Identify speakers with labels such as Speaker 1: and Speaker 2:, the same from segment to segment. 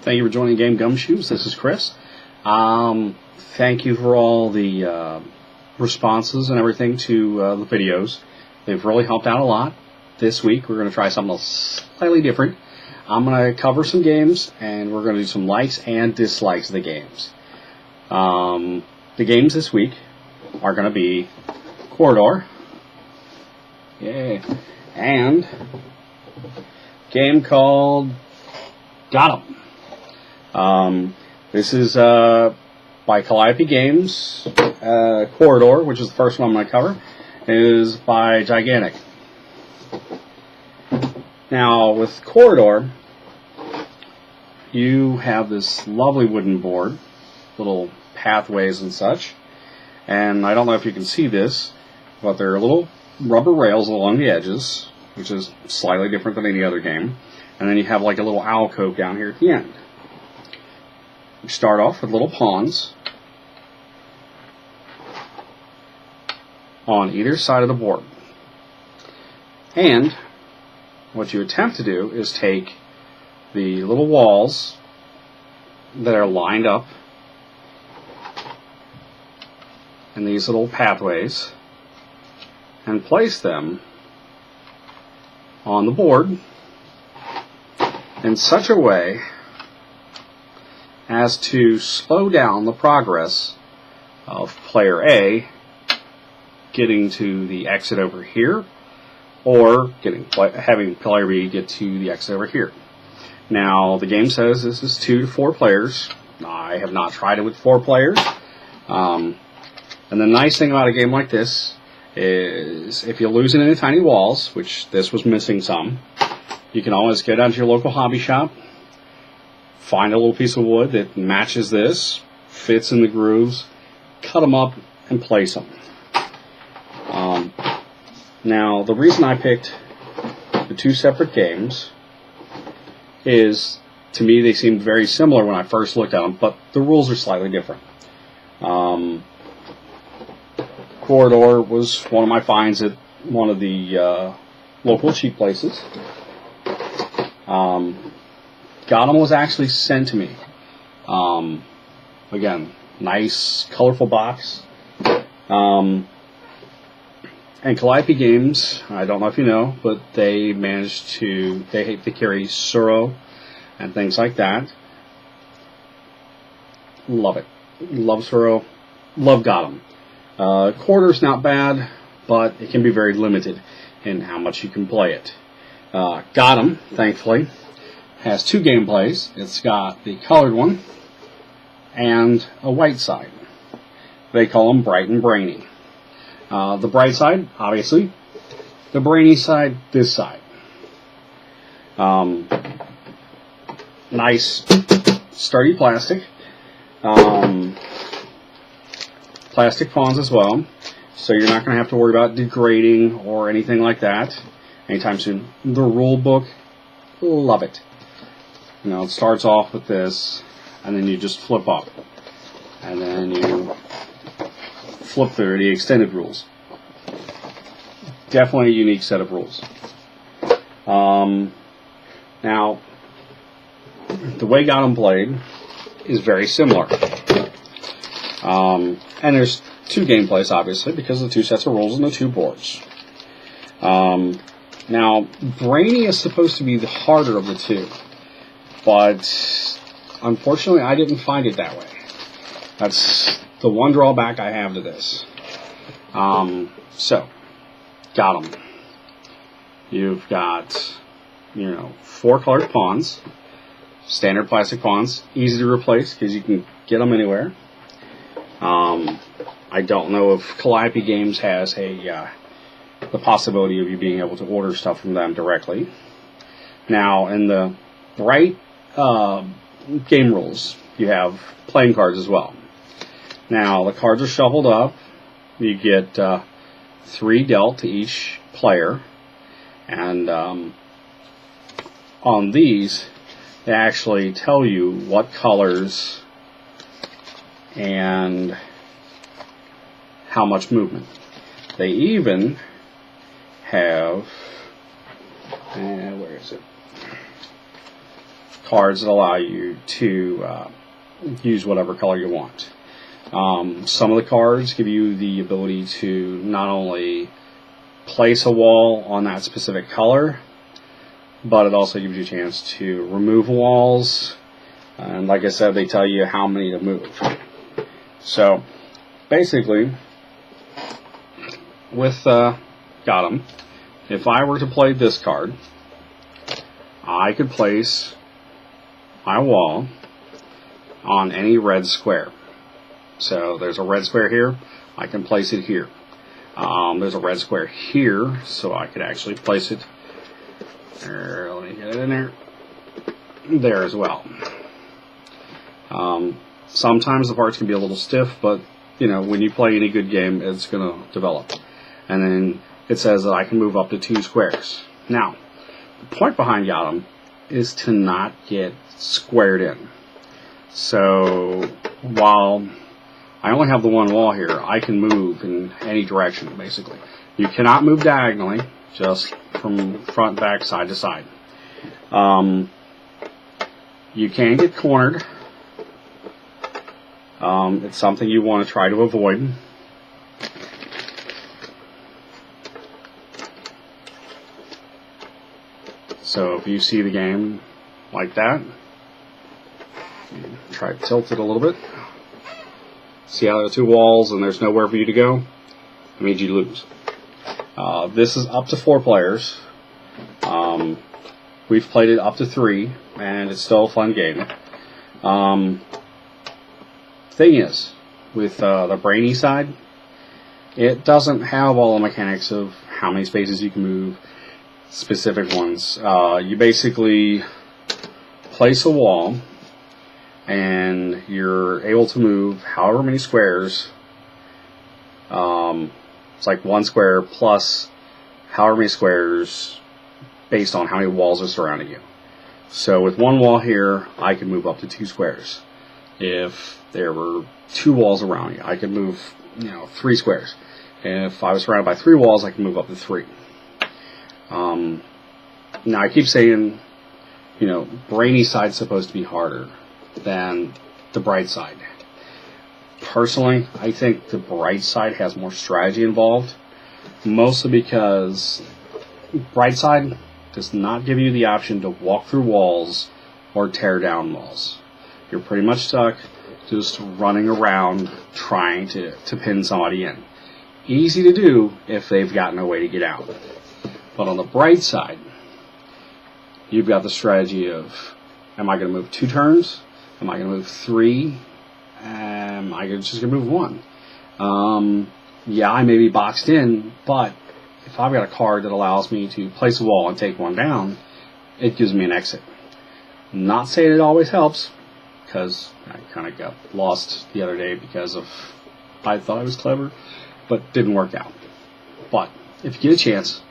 Speaker 1: Thank you for joining Game Gumshoes. This is Chris. Thank you for all the responses and everything to the videos. They've really helped out a lot. This week we're going to try something slightly different. I'm going to cover some games and we're going to do some likes and dislikes of the games. The games this week are going to be Quoridor, and a game called GotEm. This is by Calliope Games. Quoridor, which is the first one I'm going to cover, is by Gigamic. Now, with Quoridor, you have this lovely wooden board, little pathways and such, and I don't know if you can see this, but there are little rubber rails along the edges, which is slightly different than any other game, and then you have like a little alcove down here at the end. You start off with little pawns on either side of the board, and what you attempt to do is take the little walls that are lined up in these little pathways and place them on the board in such a way as to slow down the progress of player A getting to the exit over here, or having player B get to the exit over here. Now, the game says this is 2 to 4 players. I have not tried it with 4 players. And the nice thing about a game like this is if you lose any tiny walls, which this was missing some, you can always go down to your local hobby shop, find a little piece of wood that matches this, fits in the grooves, cut them up, and place them. Now, the reason I picked the 2 separate games is, to me, they seemed very similar when I first looked at them, but the rules are slightly different. Quoridor was one of my finds at one of the local cheap places. GotEm was actually sent to me. Again, nice, colorful box. And Calliope Games, I don't know if you know, but they carry Suro and things like that. Love it. Love Suro. Love GotEm. Quoridor's not bad, but it can be very limited in how much you can play it. GotEm, thankfully, has 2 gameplays. It's got the colored one and a white side. They call them bright and brainy. The bright side, obviously. The brainy side, this side. Nice, sturdy plastic. Plastic pawns as well, so you're not going to have to worry about degrading or anything like that anytime soon. The rule book, love it. You know, it starts off with this, and then you just flip up, and then you flip through the extended rules. Definitely a unique set of rules. Now, the way GotEm played is very similar. And there's 2 gameplays, obviously, because of the 2 sets of rules and the 2 boards. Now, brainy is supposed to be the harder of the 2, but unfortunately I didn't find it that way. That's the one drawback I have to this. So, GotEm. You've got, 4 colored pawns, standard plastic pawns, easy to replace because you can get them anywhere. I don't know if Calliope Games has the possibility of you being able to order stuff from them directly. Now, in the bright game rules, you have playing cards as well. Now, the cards are shuffled up. You get 3 dealt to each player, and on these, they actually tell you what colors and how much movement. They even have, where is it? cards that allow you to use whatever color you want. Some of the cards give you the ability to not only place a wall on that specific color, but it also gives you a chance to remove walls, and like I said, they tell you how many to move. So basically, with GotEm, if I were to play this card, I could place my wall on any red square. So there's a red square here, I can place it here. There's a red square here, so I could actually place it there. Let me get it in there as well. Sometimes the parts can be a little stiff, but you know, when you play any good game, it's going to develop. And then it says that I can move up to 2 squares. Now, the point behind GotEm is to not get squared in. So while I only have the one wall here, I can move in any direction, basically. You cannot move diagonally, just from front, back, side to side. You can get cornered. It's something you want to try to avoid. So if you see the game like that, try to tilt it a little bit. See how there are 2 walls and there's nowhere for you to go? It means you lose. This is up to 4 players. We've played it up to 3, and it's still a fun game. Thing is, with the brainy side, it doesn't have all the mechanics of how many spaces you can move, specific ones. You basically place a wall, and you're able to move however many squares. It's like 1 square plus however many squares based on how many walls are surrounding you. So with 1 wall here, I can move up to 2 squares. If there were 2 walls around me, I could move, 3 squares. And if I was surrounded by 3 walls, I can move up to 3. Now I keep saying, brainy side's supposed to be harder than the bright side. Personally, I think the bright side has more strategy involved, mostly because bright side does not give you the option to walk through walls or tear down walls. You're pretty much stuck just running around trying to pin somebody in. Easy to do if they've got no way to get out. But on the bright side, you've got the strategy of, am I going to move 2 turns? Am I going to move 3? Am I just going to move 1? Yeah, I may be boxed in, but if I've got a card that allows me to place a wall and take 1 down, it gives me an exit. Not saying it always helps, because I kind of got lost the other day because of I thought I was clever, but didn't work out. But if you get a chance,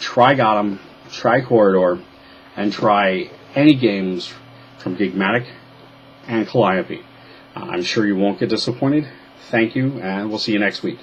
Speaker 1: try GotEm, try Quoridor, and try any games from Gigamic and Calliope. I'm sure you won't get disappointed. Thank you, and we'll see you next week.